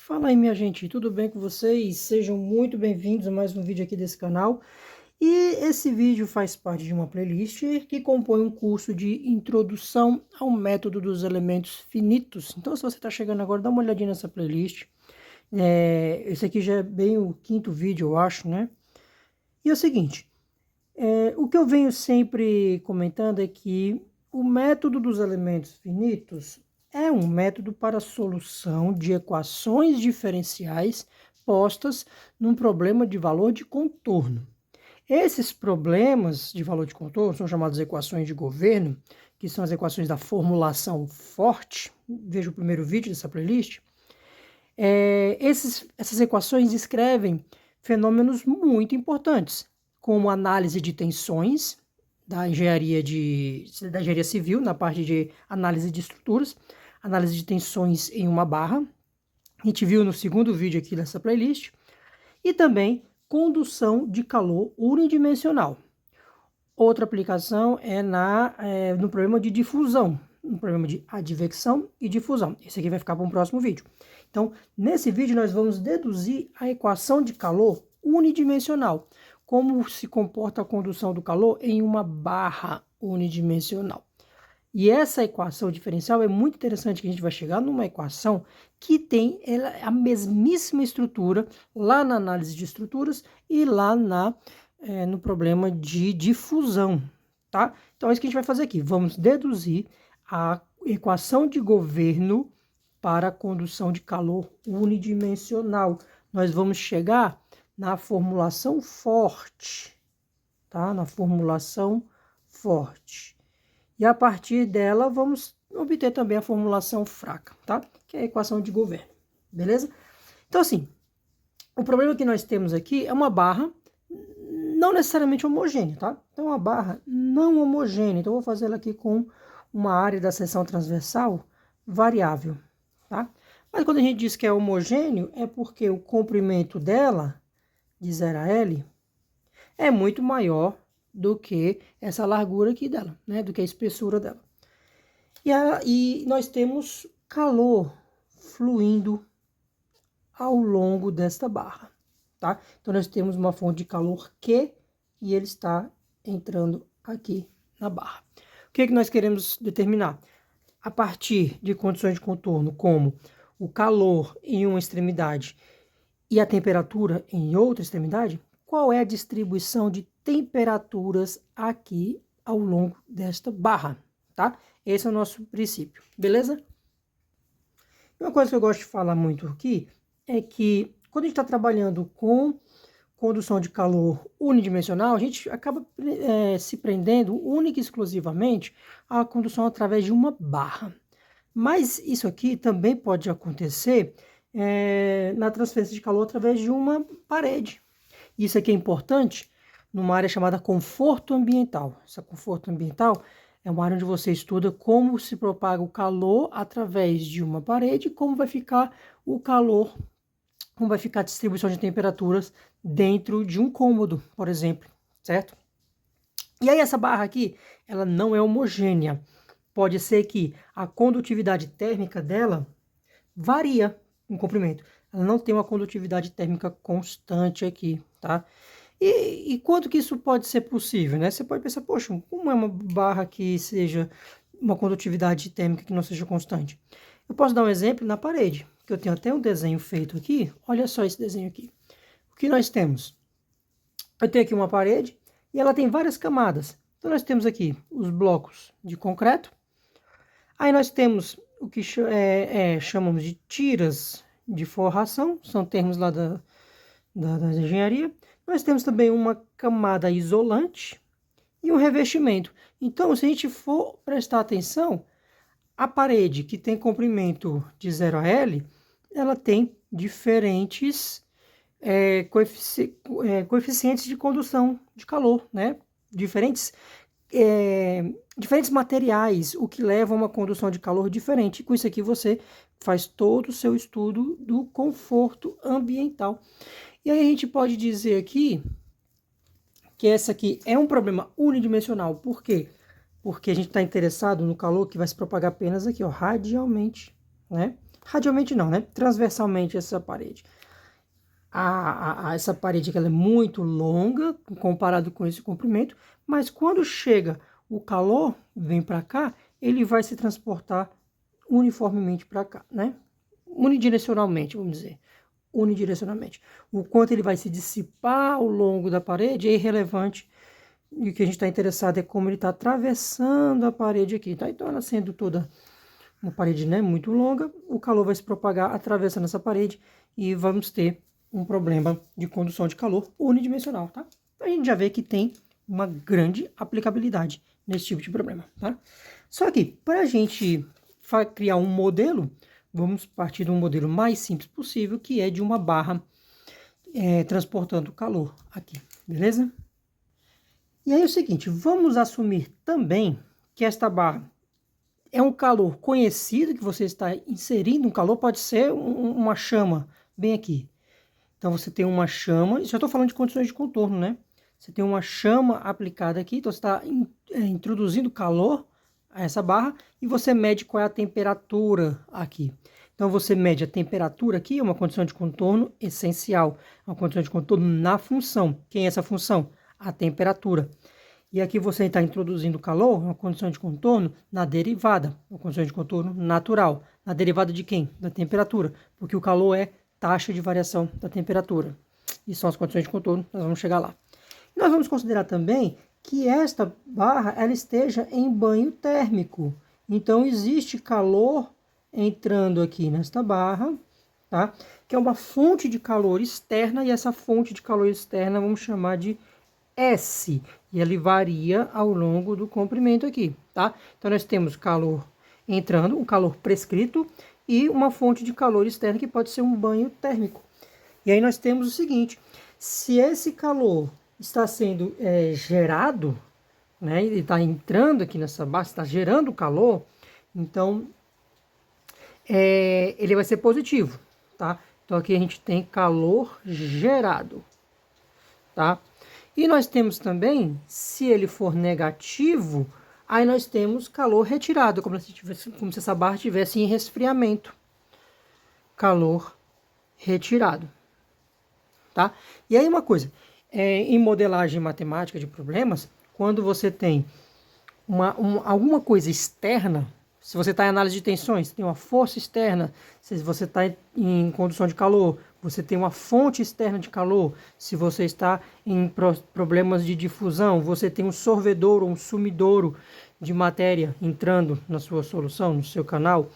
Fala aí, minha gente, tudo bem com vocês? Sejam muito bem-vindos a mais um vídeo aqui desse canal. E esse vídeo faz parte de uma playlist que compõe um curso de introdução ao método dos elementos finitos. Então, se você está chegando agora, dá uma olhadinha nessa playlist. Esse aqui já é bem o quinto vídeo, eu acho, né? E é o seguinte, o que eu venho sempre comentando é que o método dos elementos finitos é um método para a solução de equações diferenciais postas num problema de valor de contorno. Esses problemas de valor de contorno são chamadas equações de governo, que são as equações da formulação forte. Veja o primeiro vídeo dessa playlist. Essas equações descrevem fenômenos muito importantes, como análise de tensões da engenharia civil, na parte de análise de estruturas, análise de tensões em uma barra, a gente viu no segundo vídeo aqui dessa playlist, e também condução de calor unidimensional. Outra aplicação é no problema de difusão, no problema de advecção e difusão. Esse aqui vai ficar para um próximo vídeo. Então, nesse vídeo nós vamos deduzir a equação de calor unidimensional, como se comporta a condução do calor em uma barra unidimensional. E essa equação diferencial é muito interessante, que a gente vai chegar numa equação que tem a mesmíssima estrutura lá na análise de estruturas e lá no problema de difusão, tá? Então é isso que a gente vai fazer aqui. Vamos deduzir a equação de governo para a condução de calor unidimensional. Nós vamos chegar na formulação forte, tá? Na formulação forte. E a partir dela vamos obter também a formulação fraca, tá? Que é a equação de governo, beleza? Então assim, o problema que nós temos aqui é uma barra não necessariamente homogênea, tá? Então uma barra não homogênea, então eu vou fazer ela aqui com uma área da seção transversal variável, tá? Mas quando a gente diz que é homogêneo, é porque o comprimento dela, de 0 a L, é muito maior do que essa largura aqui dela, né? Do que a espessura dela. E nós temos calor fluindo ao longo desta barra, tá? Então nós temos uma fonte de calor Q e ele está entrando aqui na barra. O que nós queremos determinar? A partir de condições de contorno, como o calor em uma extremidade e a temperatura em outra extremidade, qual é a distribuição de temperaturas aqui ao longo desta barra, tá? Esse é o nosso princípio, beleza? Uma coisa que eu gosto de falar muito aqui é que quando a gente está trabalhando com condução de calor unidimensional, a gente acaba se prendendo única e exclusivamente à condução através de uma barra. Mas isso aqui também pode acontecer na transferência de calor através de uma parede. Isso aqui é importante numa área chamada conforto ambiental. Essa conforto ambiental é uma área onde você estuda como se propaga o calor através de uma parede, como vai ficar o calor, como vai ficar a distribuição de temperaturas dentro de um cômodo, por exemplo, certo? E aí essa barra aqui, ela não é homogênea. Pode ser que a condutividade térmica dela varia em comprimento. Ela não tem uma condutividade térmica constante aqui, tá? E quanto que isso pode ser possível, né? Você pode pensar, poxa, como é uma barra que seja uma condutividade térmica que não seja constante? Eu posso dar um exemplo na parede, que eu tenho até um desenho feito aqui. Olha só esse desenho aqui. O que nós temos? Eu tenho aqui uma parede e ela tem várias camadas. Então nós temos aqui os blocos de concreto. Aí nós temos o que chamamos de tiras de forração, são termos lá da engenharia. Nós temos também uma camada isolante e um revestimento. Então, se a gente for prestar atenção, a parede que tem comprimento de 0 a L, ela tem diferentes coeficientes de condução de calor, né? Diferentes materiais, o que leva a uma condução de calor diferente. Com isso aqui você faz todo o seu estudo do conforto ambiental. E aí a gente pode dizer aqui que essa aqui é um problema unidimensional. Por quê? Porque a gente está interessado no calor que vai se propagar apenas aqui, ó, radialmente, né? radialmente não, né? Transversalmente essa parede. Essa parede que ela é muito longa comparado com esse comprimento, mas quando chega o calor, vem para cá, ele vai se transportar uniformemente para cá, né? Unidirecionalmente, vamos dizer. Unidirecionalmente. O quanto ele vai se dissipar ao longo da parede é irrelevante. E o que a gente está interessado é como ele está atravessando a parede aqui, tá? Então, ela sendo toda uma parede, né, muito longa, o calor vai se propagar atravessando essa parede e vamos ter um problema de condução de calor unidimensional, tá? A gente já vê que tem uma grande aplicabilidade nesse tipo de problema, tá? Só que, para a gente criar um modelo, vamos partir de um modelo mais simples possível, que é de uma barra transportando calor aqui, beleza? E aí é o seguinte, vamos assumir também que esta barra é um calor conhecido, que você está inserindo um calor, pode ser uma chama, bem aqui. Então você tem uma chama, já estou falando de condições de contorno, né? Você tem uma chama aplicada aqui, então você está introduzindo calor a essa barra e você mede qual é a temperatura aqui. Então você mede a temperatura aqui, é uma condição de contorno essencial, uma condição de contorno na função. Quem é essa função? A temperatura. E aqui você está introduzindo calor, uma condição de contorno, na derivada, uma condição de contorno natural. Na derivada de quem? Da temperatura, porque o calor é taxa de variação da temperatura. E são as condições de contorno, nós vamos chegar lá. E nós vamos considerar também que esta barra ela esteja em banho térmico. Então, existe calor entrando aqui nesta barra, tá? Que é uma fonte de calor externa, e essa fonte de calor externa vamos chamar de S, e ele varia ao longo do comprimento aqui, tá? Então, nós temos calor entrando, um calor prescrito, e uma fonte de calor externa que pode ser um banho térmico. E aí nós temos o seguinte, se esse calor está sendo gerado, né, ele está entrando aqui nessa base, está gerando calor, então ele vai ser positivo, tá? Então aqui a gente tem calor gerado, tá? E nós temos também, se ele for negativo, aí nós temos calor retirado, como se essa barra estivesse em resfriamento. Calor retirado, tá? E aí uma coisa, em modelagem matemática de problemas, quando você tem alguma coisa externa, se você está em análise de tensões, tem uma força externa, se você está em condução de calor, você tem uma fonte externa de calor, se você está em problemas de difusão, você tem um sorvedouro ou um sumidouro de matéria entrando na sua solução, no seu canal.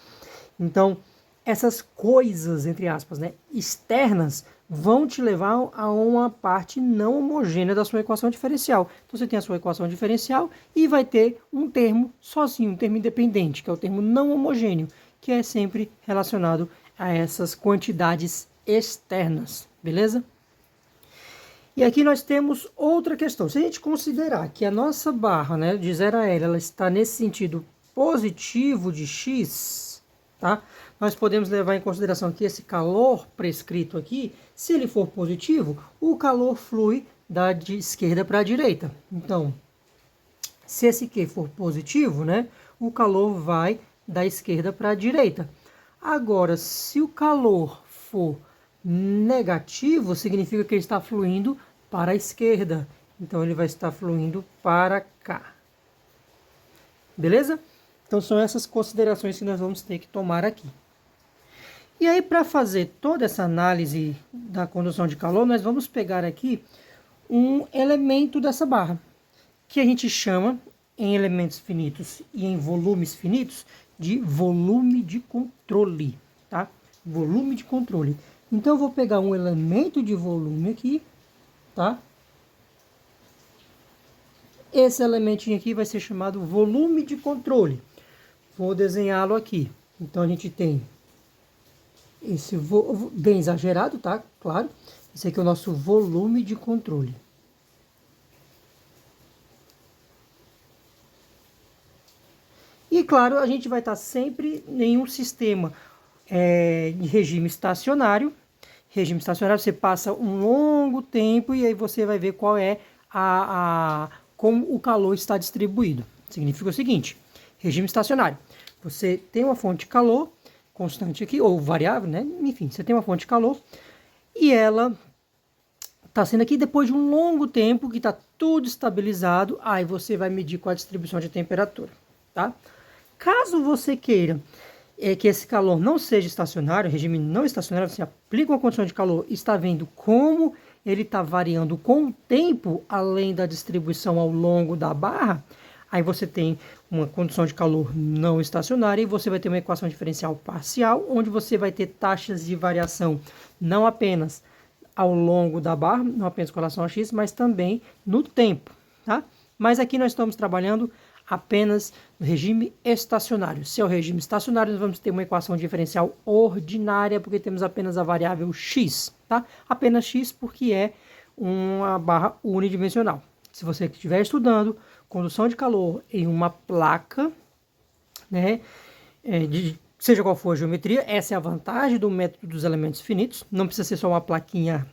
Então, essas coisas, entre aspas, né, externas, vão te levar a uma parte não homogênea da sua equação diferencial. Então, você tem a sua equação diferencial e vai ter um termo sozinho, um termo independente, que é o termo não homogêneo, que é sempre relacionado a essas quantidades externas, beleza? E aqui nós temos outra questão. Se a gente considerar que a nossa barra, né, de 0 a L, ela está nesse sentido positivo de x, tá? Nós podemos levar em consideração que esse calor prescrito aqui, se ele for positivo, o calor flui de esquerda para a direita. Então, se esse Q for positivo, né, o calor vai da esquerda para a direita. Agora, se o calor for negativo, significa que ele está fluindo para a esquerda. Então, ele vai estar fluindo para cá. Beleza? Então, são essas considerações que nós vamos ter que tomar aqui. E aí, para fazer toda essa análise da condução de calor, nós vamos pegar aqui um elemento dessa barra, que a gente chama, em elementos finitos e em volumes finitos, de volume de controle, tá? Volume de controle. Então, eu vou pegar um elemento de volume aqui, tá? Esse elementinho aqui vai ser chamado volume de controle. Vou desenhá-lo aqui. Então, a gente tem esse bem exagerado, tá? Claro. Esse aqui é o nosso volume de controle. E, claro, a gente vai estar sempre em um sistema de regime estacionário. Regime estacionário, você passa um longo tempo e aí você vai ver qual é como o calor está distribuído. Significa o seguinte, regime estacionário. Você tem uma fonte de calor constante aqui, ou variável, né? Enfim, você tem uma fonte de calor e ela está sendo aqui depois de um longo tempo que está tudo estabilizado, aí você vai medir com a distribuição de temperatura, tá? Caso você queira que esse calor não seja estacionário, regime não estacionário, você aplica uma condição de calor e está vendo como ele está variando com o tempo, além da distribuição ao longo da barra, aí você tem uma condição de calor não estacionária e você vai ter uma equação diferencial parcial, onde você vai ter taxas de variação não apenas ao longo da barra, não apenas com relação a x, mas também no tempo, tá? Mas aqui nós estamos trabalhando apenas no regime estacionário. Se é o regime estacionário, nós vamos ter uma equação diferencial ordinária, porque temos apenas a variável x, tá? Apenas x porque é uma barra unidimensional. Se você estiver estudando condução de calor em uma placa, né, seja qual for a geometria, essa é a vantagem do método dos elementos finitos. Não precisa ser só uma plaquinha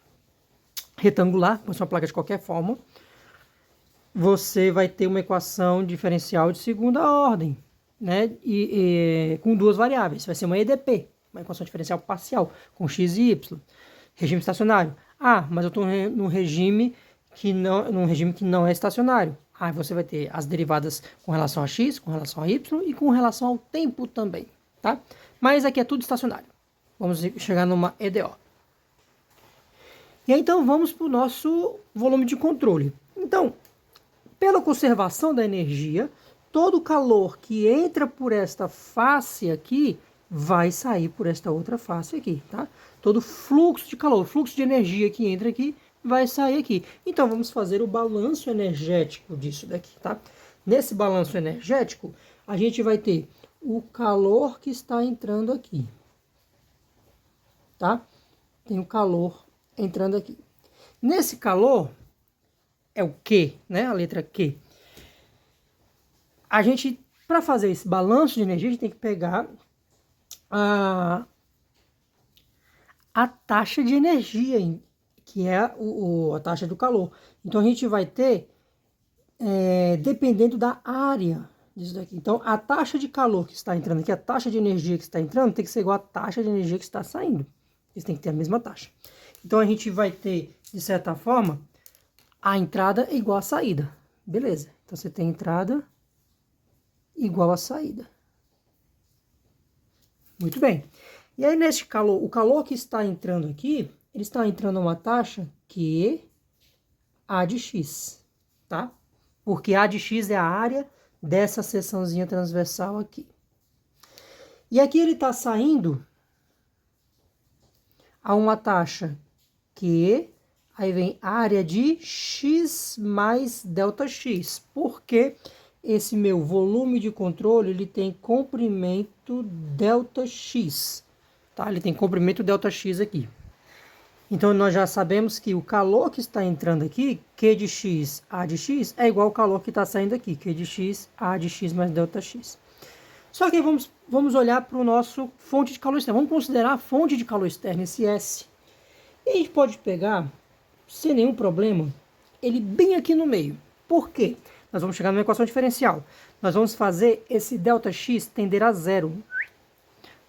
retangular, pode ser uma placa de qualquer forma. Você vai ter uma equação diferencial de segunda ordem, né? Com duas variáveis. Vai ser uma EDP, uma equação diferencial parcial, com x e y. Regime estacionário. Ah, mas eu estou num regime que não é estacionário. Aí você vai ter as derivadas com relação a x, com relação a y e com relação ao tempo também, tá? Mas aqui é tudo estacionário. Vamos chegar numa EDO. E aí, então, vamos para o nosso volume de controle. Então, pela conservação da energia, todo o calor que entra por esta face aqui vai sair por esta outra face aqui, tá? Todo fluxo de calor, fluxo de energia que entra aqui vai sair aqui. Então, vamos fazer o balanço energético disso daqui, tá? Nesse balanço energético, a gente vai ter o calor que está entrando aqui, tá? Tem o calor entrando aqui. Nesse calor, é o Q, né? A letra Q. A gente, para fazer esse balanço de energia, a gente tem que pegar a taxa de energia, que é a taxa do calor. Então, a gente vai ter, dependendo da área disso daqui. Então, a taxa de calor que está entrando aqui, a taxa de energia que está entrando, tem que ser igual à taxa de energia que está saindo. Eles têm que ter a mesma taxa. Então, a gente vai ter, de certa forma, a entrada igual à saída. Beleza. Então, você tem entrada igual à saída. Muito bem. E aí, nesse calor, o calor que está entrando aqui, ele está entrando a uma taxa que A de x, tá? Porque A de x é a área dessa seçãozinha transversal aqui. E aqui ele está saindo a uma taxa que, aí vem área de x mais ΔX, porque esse meu volume de controle, ele tem comprimento ΔX, tá? Ele tem comprimento ΔX aqui. Então, nós já sabemos que o calor que está entrando aqui, Q de x, A de x, é igual ao calor que está saindo aqui, Q de x, A de x mais ΔX. Só que vamos olhar para o nosso fonte de calor externo. Vamos considerar a fonte de calor externo, esse S. E a gente pode pegar, sem nenhum problema, ele bem aqui no meio. Por quê? Nós vamos chegar numa equação diferencial. Nós vamos fazer esse ΔX tender a zero.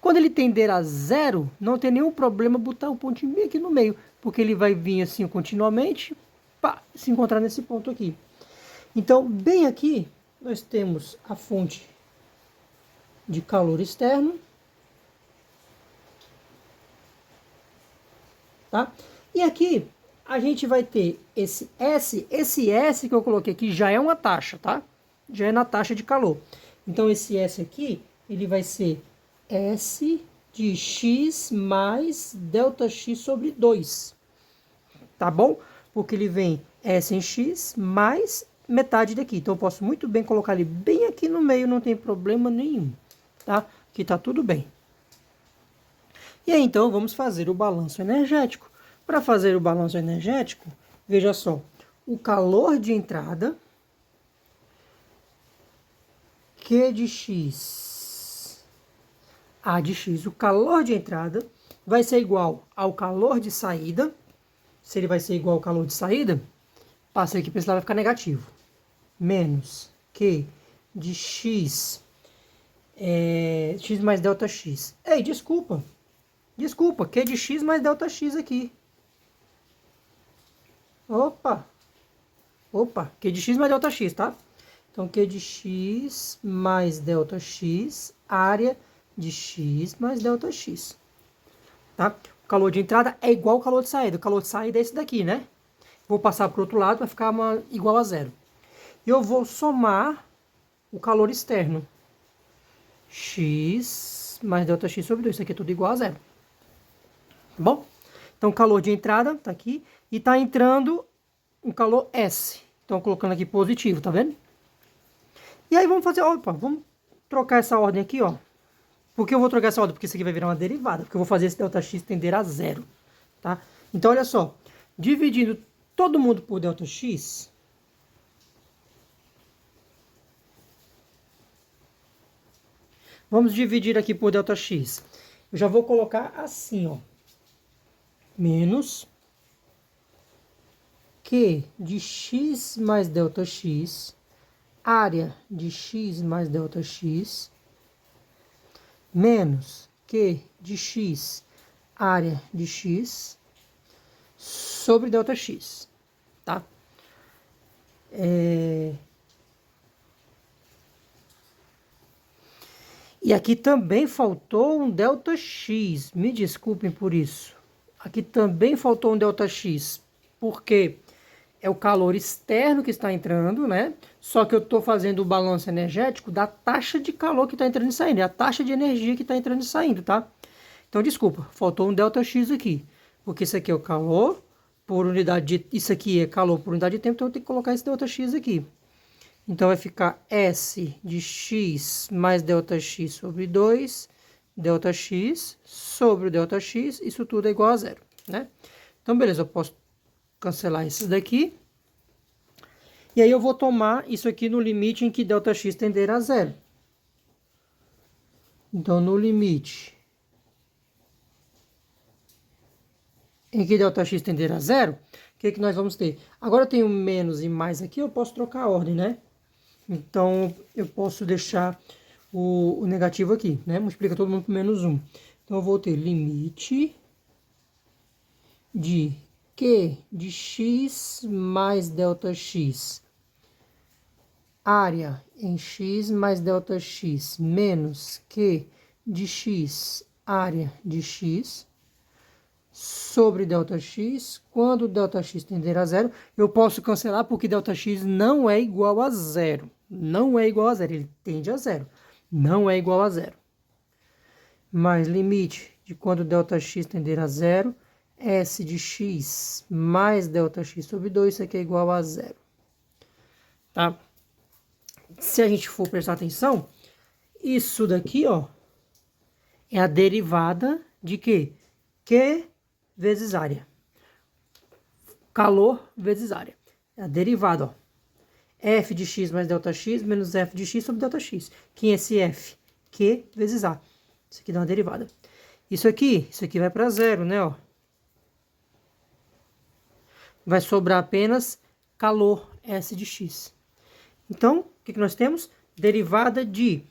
Quando ele tender a zero, não tem nenhum problema botar o pontinho bem aqui no meio, porque ele vai vir assim continuamente, pá, se encontrar nesse ponto aqui. Então, bem aqui, nós temos a fonte de calor externo, tá? E aqui a gente vai ter esse S que eu coloquei aqui já é uma taxa, tá? Já é na taxa de calor. Então esse S aqui, ele vai ser S de x mais ΔX sobre 2, tá bom? Porque ele vem S em x mais metade daqui. Então eu posso muito bem colocar ele bem aqui no meio, não tem problema nenhum, tá? Aqui tá tudo bem. E aí então vamos fazer o balanço energético. Para fazer o balanço energético, veja só, o calor de entrada, Q de x, A de x, o calor de entrada vai ser igual ao calor de saída. Se ele vai ser igual ao calor de saída, passa aqui para esse lado, vai ficar negativo. Menos Q de x x mais delta x. Ei, desculpa. Desculpa, Q de x mais delta x aqui. Opa. Opa, Q de x mais delta x, tá? Então, Q de x mais delta x, área de x mais delta x. Tá? O calor de entrada é igual ao calor de saída. O calor de saída é esse daqui, né? Vou passar para o outro lado para ficar igual a zero. E eu vou somar o calor externo. X mais delta x sobre 2. Isso aqui é tudo igual a zero. Tá bom? Então, o calor de entrada tá aqui. E tá entrando um calor S. Então, colocando aqui positivo, tá vendo? E aí, vamos fazer... Opa, vamos trocar essa ordem aqui, ó. Por que eu vou trocar essa ordem? Porque isso aqui vai virar uma derivada. Porque eu vou fazer esse ΔX tender a zero. Tá? Então, olha só. Dividindo todo mundo por ΔX... Vamos dividir aqui por ΔX. Eu já vou colocar assim, ó. Menos Q de x mais ΔX, área de x mais ΔX, menos Q de x, área de x, sobre ΔX, tá? E aqui também faltou um ΔX, me desculpem por isso. Aqui também faltou um ΔX, porque é o calor externo que está entrando, né? Só que eu estou fazendo o balanço energético da taxa de calor que está entrando e saindo, é a taxa de energia que está entrando e saindo, tá? Então, desculpa, faltou um ΔX aqui, porque isso aqui é o calor por unidade de... Isso aqui é calor por unidade de tempo, então eu tenho que colocar esse ΔX aqui. Então, vai ficar S de x mais ΔX sobre 2, ΔX sobre o ΔX, isso tudo é igual a zero, né? Então, beleza, eu posso cancelar isso daqui. E aí eu vou tomar isso aqui no limite em que ΔX tender a zero. Então, no limite em que ΔX tender a zero, o que nós vamos ter? Agora eu tenho menos e mais aqui, eu posso trocar a ordem, né? Então, eu posso deixar o negativo aqui, né? Multiplica todo mundo por menos 1. Então, eu vou ter limite de Q de x mais ΔX, área em x mais ΔX, menos Q de x, área de x, sobre ΔX. Quando ΔX tender a zero, eu posso cancelar porque ΔX não é igual a zero. Não é igual a zero, ele tende a zero. Não é igual a zero. Mais limite de quando ΔX tender a zero, S de x mais ΔX sobre 2, isso aqui é igual a zero. Tá? Se a gente for prestar atenção, isso daqui, ó, é a derivada de quê? Q vezes área. Calor vezes área. É a derivada, ó. F de x mais ΔX menos F de x sobre ΔX. Quem é esse F? Q vezes A. Isso aqui dá uma derivada. Isso aqui vai para zero, né, ó. Vai sobrar apenas calor S de x. Então, o que nós temos? Derivada de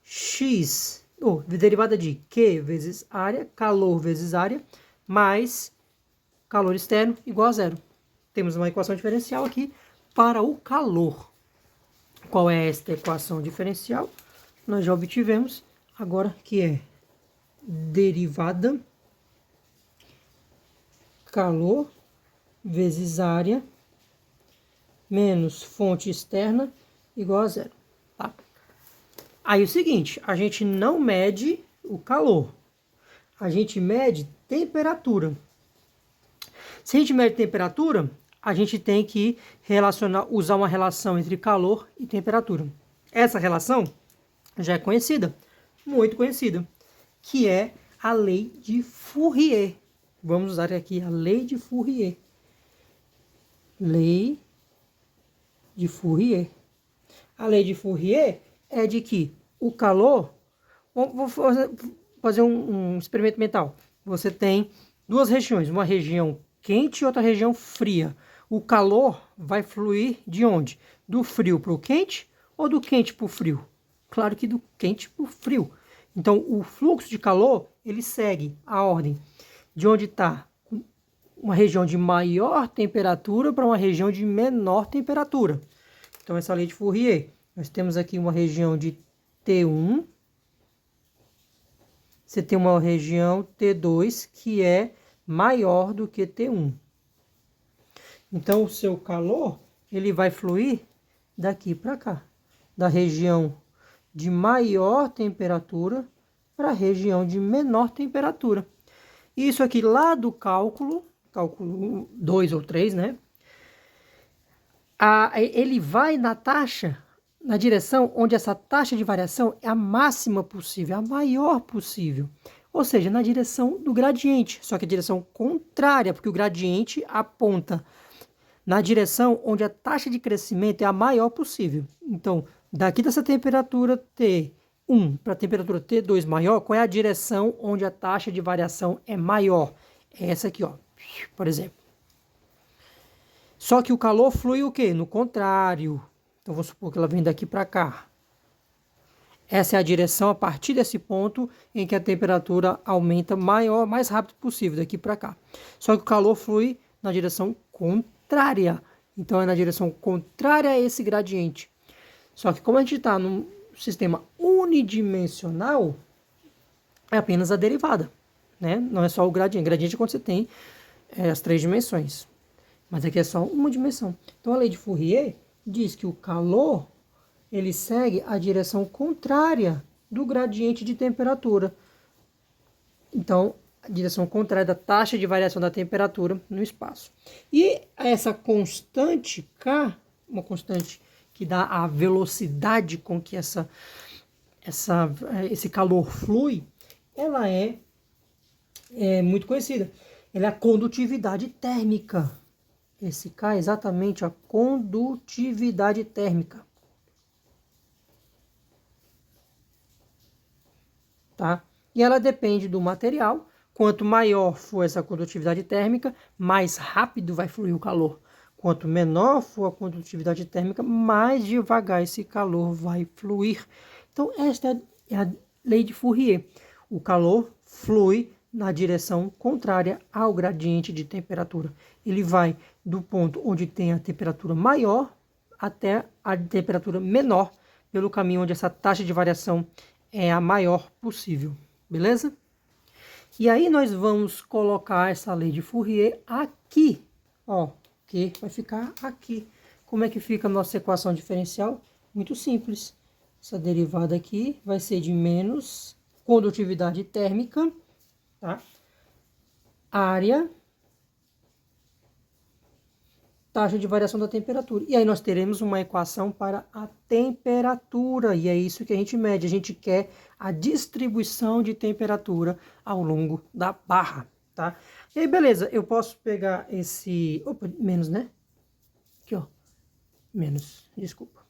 x, derivada de Q vezes área, calor vezes área, mais calor externo igual a zero. Temos uma equação diferencial aqui para o calor. Qual é esta equação diferencial? Nós já obtivemos agora, que é derivada calor vezes área menos fonte externa igual a zero. Tá? Aí o seguinte, a gente não mede o calor, a gente mede temperatura. Se a gente mede temperatura, a gente tem que usar uma relação entre calor e temperatura. Essa relação já é conhecida, muito conhecida, que é a lei de Fourier. Vamos usar aqui a lei de Fourier. Lei de Fourier. A lei de Fourier é de que o calor... Vou fazer um experimento mental. Você tem duas regiões, uma região quente e outra região fria. O calor vai fluir de onde? Do frio para o quente ou do quente para o frio? claro que do quente para o frio. Então, o fluxo de calor, ele segue a ordem de onde está uma região de maior temperatura para uma região de menor temperatura. Então, essa lei de Fourier, nós temos aqui uma região de T1, você tem uma região T2 que é maior do que T1. Então, o seu calor, ele vai fluir daqui para cá, da região de maior temperatura para a região de menor temperatura. Isso aqui lá do cálculo 2 ou 3, né? Ele vai na taxa, na direção onde essa taxa de variação é a máxima possível, a maior possível. Ou seja, na direção do gradiente, só que a direção contrária, porque o gradiente aponta na direção onde a taxa de crescimento é a maior possível. Então, daqui dessa temperatura T1 para a temperatura T2 maior, qual é a direção onde a taxa de variação é maior? É essa aqui, ó, por exemplo. Só que o calor flui o quê? No contrário. Então, vamos supor que ela vem daqui para cá. Essa é a direção a partir desse ponto em que a temperatura aumenta mais rápido possível, daqui para cá. Só que o calor flui na direção contrária. Então, é na direção contrária a esse gradiente. Só que como a gente está num sistema unidimensional, é apenas a derivada, né? Não é só o gradiente. Gradiente é quando você tem as 3 dimensões. Mas aqui é só uma dimensão. Então, a lei de Fourier diz que o calor, ele segue a direção contrária do gradiente de temperatura. Então, a direção contrária da taxa de variação da temperatura no espaço. E essa constante K, uma constante que dá a velocidade com que esse calor flui, ela é muito conhecida. Ela é a condutividade térmica. Esse K é exatamente a condutividade térmica. Tá? E ela depende do material. Quanto maior for essa condutividade térmica, mais rápido vai fluir o calor. Quanto menor for a condutividade térmica, mais devagar esse calor vai fluir. Então, esta é a lei de Fourier. O calor flui na direção contrária ao gradiente de temperatura. Ele vai do ponto onde tem a temperatura maior até a temperatura menor, pelo caminho onde essa taxa de variação é a maior possível. Beleza? E aí nós vamos colocar essa lei de Fourier aqui, ó, que vai ficar aqui. Como é que fica a nossa equação diferencial? Muito simples. Essa derivada aqui vai ser de menos condutividade térmica, tá? Área, taxa de variação da temperatura. E aí nós teremos uma equação para a temperatura, e é isso que a gente mede. A gente quer a distribuição de temperatura ao longo da barra, tá? E aí, beleza, eu posso pegar esse... Opa, menos, né? Aqui, ó. Menos, desculpa.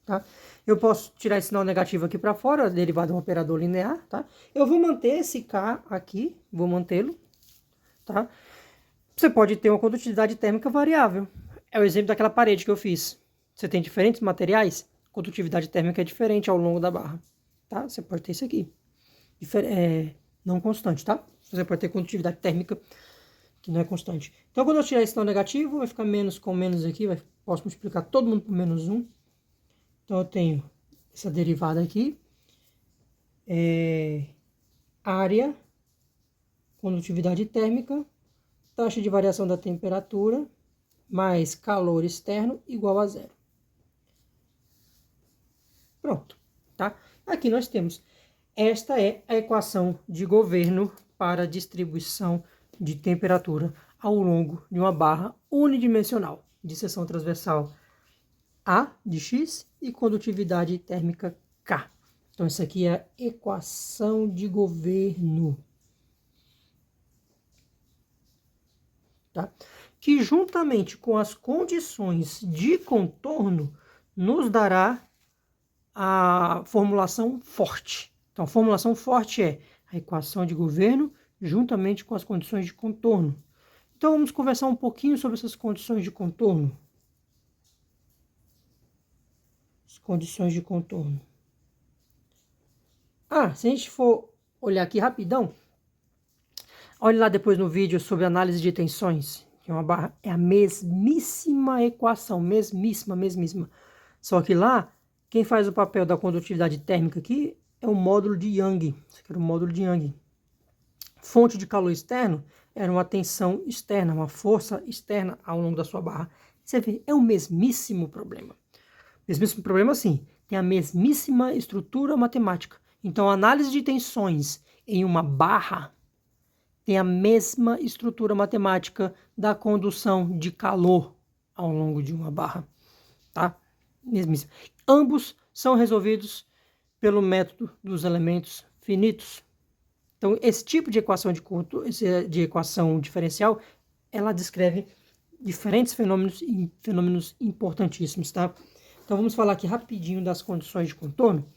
Tá? Eu posso tirar esse sinal negativo aqui para fora, derivado de um operador linear, tá? Eu vou manter esse K aqui, vou mantê-lo, tá? Você pode ter uma condutividade térmica variável. É o exemplo daquela parede que eu fiz. Você tem diferentes materiais, a condutividade térmica é diferente ao longo da barra, tá? Você pode ter isso aqui. Não constante, tá? Você pode ter condutividade térmica que não é constante. Então, quando eu tirar esse sinal negativo, vai ficar menos com menos aqui, posso multiplicar todo mundo por menos 1. Então, eu tenho essa derivada aqui, área, condutividade térmica, taxa de variação da temperatura, mais calor externo, igual a zero. Pronto, tá? Aqui nós temos, esta é a equação de governo para a distribuição de temperatura ao longo de uma barra unidimensional, de seção transversal A de X e condutividade térmica K. Então, essa aqui é a equação de governo. Tá? Que juntamente com as condições de contorno, nos dará a formulação forte. Então, a formulação forte é a equação de governo juntamente com as condições de contorno. Então, vamos conversar um pouquinho sobre essas condições de contorno. As condições de contorno. Ah, se a gente for olhar aqui rapidão, olhe lá depois no vídeo sobre análise de tensões, que é uma barra, é a mesmíssima equação, mesmíssima. Só que lá, quem faz o papel da condutividade térmica aqui é o módulo de Young. Esse aqui era o módulo de Young. Fonte de calor externo era uma tensão externa, uma força externa ao longo da sua barra. Você vê, é o mesmíssimo problema. Mesmíssimo problema, sim, tem a mesmíssima estrutura matemática. Então, a análise de tensões em uma barra tem a mesma estrutura matemática da condução de calor ao longo de uma barra, tá? Mesmíssimo. Ambos são resolvidos pelo método dos elementos finitos. Então, esse tipo de equação de equação diferencial, ela descreve diferentes fenômenos importantíssimos, tá? Então, vamos falar aqui rapidinho das condições de contorno.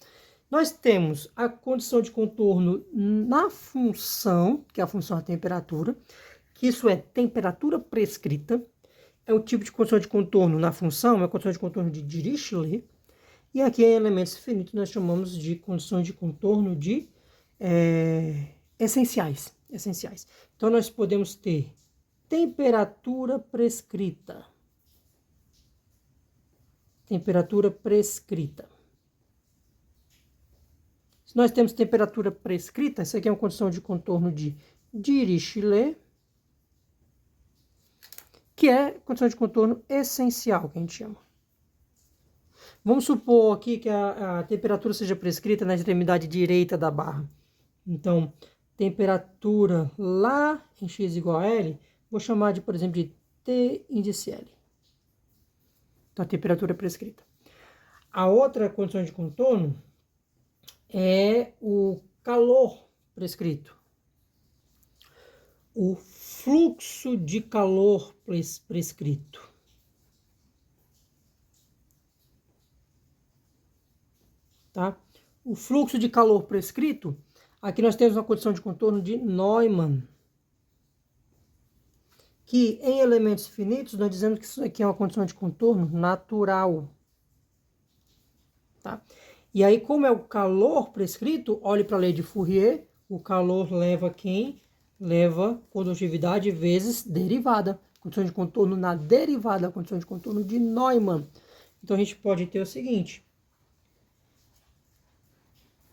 Nós temos a condição de contorno na função, que é a função da temperatura, que isso é temperatura prescrita, é o tipo de condição de contorno na função, é a condição de contorno de Dirichlet, e aqui em elementos finitos nós chamamos de condições de contorno de essenciais. Então, nós podemos ter temperatura prescrita. Se nós temos temperatura prescrita, essa aqui é uma condição de contorno de Dirichlet, que é condição de contorno essencial, que a gente chama. Vamos supor aqui que a temperatura seja prescrita na extremidade direita da barra. Então, temperatura lá em x igual a L, vou chamar de, por exemplo, de T índice L. Então, a temperatura prescrita. A outra condição de contorno é o calor prescrito. O fluxo de calor prescrito. Tá? O fluxo de calor prescrito, aqui nós temos uma condição de contorno de Neumann, que em elementos finitos nós dizemos que isso aqui é uma condição de contorno natural. Tá? E aí, como é o calor prescrito, olhe para a lei de Fourier, o calor leva quem? Leva condutividade vezes derivada. Condição de contorno na derivada, condição de contorno de Neumann. Então, a gente pode ter o seguinte.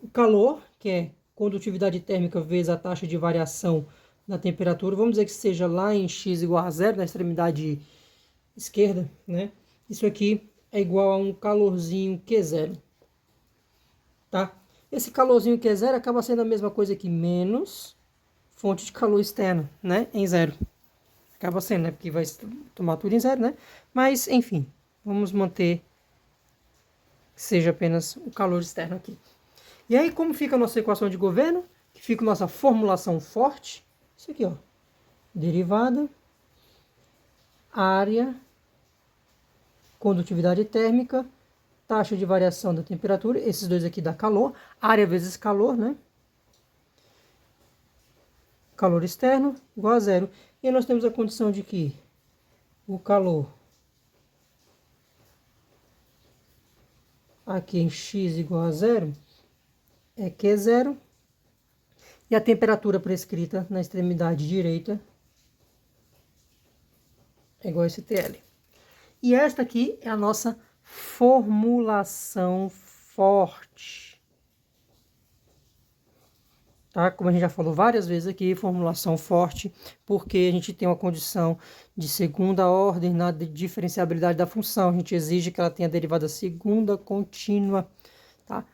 O calor, que é condutividade térmica vezes a taxa de variação da temperatura, vamos dizer que seja lá em x igual a zero, na extremidade esquerda, né? Isso aqui é igual a um calorzinho Q0, tá? Esse calorzinho Q0 acaba sendo a mesma coisa que menos fonte de calor externo, né? Em zero. Acaba sendo, né? Porque vai tomar tudo em zero, né? Mas, enfim, vamos manter que seja apenas o calor externo aqui. E aí, como fica a nossa equação de governo? Que fica a nossa formulação forte. Isso aqui, ó. Derivada, área, condutividade térmica, taxa de variação da temperatura. Esses dois aqui dá calor. Área vezes calor, né? Calor externo igual a zero. E aí nós temos a condição de que o calor aqui em x igual a zero é Q0, e a temperatura prescrita na extremidade direita é igual a esse TL. E esta aqui é a nossa formulação forte. Tá? Como a gente já falou várias vezes aqui, formulação forte, porque a gente tem uma condição de segunda ordem na diferenciabilidade da função. A gente exige que ela tenha derivada segunda contínua, tá?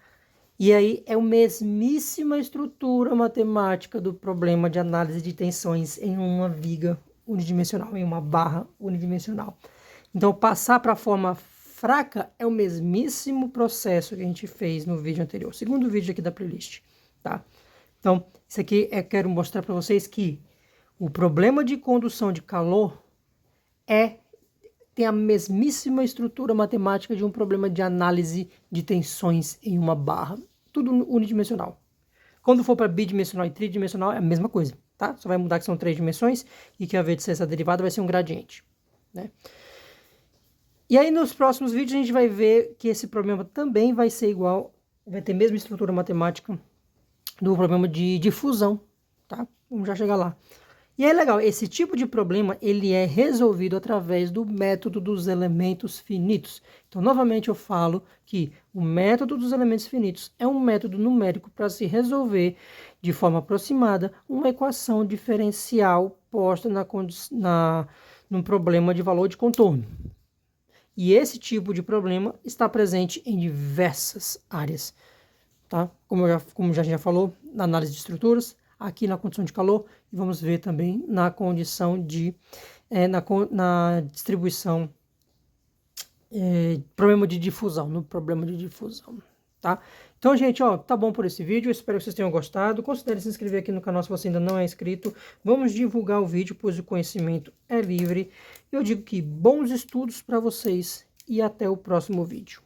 E aí é a mesmíssima estrutura matemática do problema de análise de tensões em uma viga unidimensional, em uma barra unidimensional. Então, passar para a forma fraca é o mesmíssimo processo que a gente fez no vídeo anterior, segundo vídeo aqui da playlist, tá? Então, isso aqui eu quero mostrar para vocês que o problema de condução de calor tem a mesmíssima estrutura matemática de um problema de análise de tensões em uma barra. Tudo unidimensional. Quando for para bidimensional e tridimensional, é a mesma coisa, tá? Só vai mudar que são 3 dimensões e que ao invés de ser essa derivada vai ser um gradiente, né? E aí nos próximos vídeos a gente vai ver que esse problema também vai ser igual, vai ter a mesma estrutura matemática do problema de difusão, tá? Vamos já chegar lá. E é legal, esse tipo de problema ele é resolvido através do método dos elementos finitos. Então, novamente eu falo que o método dos elementos finitos é um método numérico para se resolver de forma aproximada uma equação diferencial posta num problema de valor de contorno. E esse tipo de problema está presente em diversas áreas, tá? Como a gente já falou, na análise de estruturas, aqui na condição de calor, e vamos ver também na condição de, na distribuição, problema de difusão, no problema de difusão, tá? Então, gente, ó, tá bom por esse vídeo, eu espero que vocês tenham gostado. Considere se inscrever aqui no canal se você ainda não é inscrito. Vamos divulgar o vídeo, pois o conhecimento é livre. Eu digo que bons estudos para vocês e até o próximo vídeo.